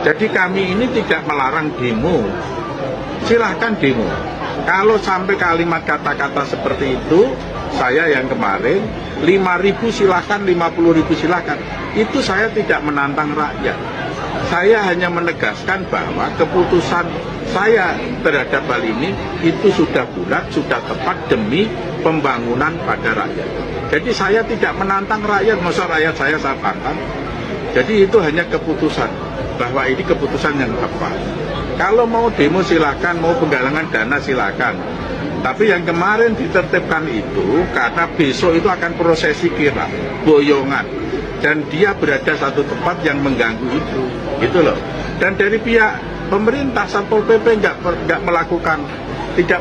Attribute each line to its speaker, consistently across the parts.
Speaker 1: Jadi kami ini tidak melarang demo. Silahkan demo. Kalau sampai kalimat kata-kata seperti itu, saya yang kemarin 5.000 silahkan, 50.000 silahkan. Itu saya tidak menantang rakyat. Saya hanya menegaskan bahwa keputusan saya terhadap hal ini itu sudah bulat, sudah tepat demi pembangunan pada rakyat. Jadi saya tidak menantang rakyat, masa rakyat saya pantang. Jadi itu hanya keputusan, bahwa ini keputusan yang tepat. Kalau mau demo silakan, mau penggalangan dana silakan. Tapi yang kemarin ditertibkan itu karena besok itu akan prosesi kirap, boyongan, dan dia berada satu tempat yang mengganggu itu, gitu loh. Dan dari pihak pemerintah Satpol PP tidak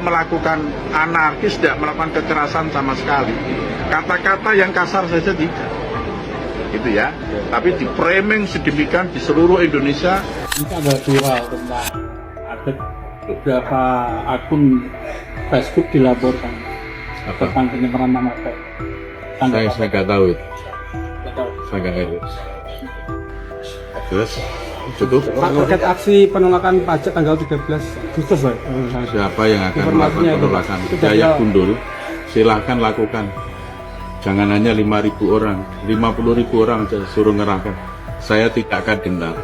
Speaker 1: melakukan anarkis, tidak melakukan kekerasan sama sekali. Kata-kata yang kasar saja tidak, gitu ya. Tapi di framing sedemikian di seluruh Indonesia.
Speaker 2: Ini ada viral tentang ada beberapa akun Facebook dilaporkan tentang penyemaran nama baik.
Speaker 3: Saya nggak tahu itu. Saya nggak tahu. Terus cukup.
Speaker 4: Pak, terkait aksi penolakan pajak tanggal 13 Agustus, Pak.
Speaker 3: Siapa yang akan melakukan penolakan Jaya Gundul, silahkan lakukan. Jangan hanya 5.000 orang, 50.000 orang suruh ngerahkan. Saya tidak akan gentar.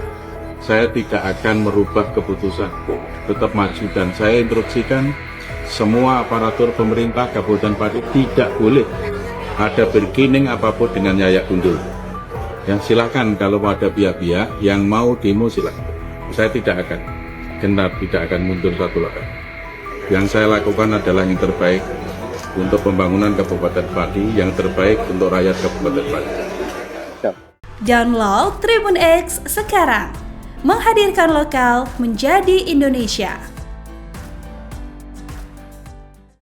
Speaker 3: Saya tidak akan merubah keputusan, tetap maju. Dan saya instruksikan semua aparatur pemerintah Kabupaten Pati tidak boleh ada bergening apapun dengan Yayak Gundul. Yang silakan kalau ada pihak-pihak yang mau demo silakan. Saya tidak akan gentar, tidak akan mundur satu langkah. Yang saya lakukan adalah yang terbaik untuk pembangunan Kabupaten Pati, yang terbaik untuk rakyat Kabupaten Pati.
Speaker 5: Download Tribun X sekarang, menghadirkan lokal menjadi Indonesia.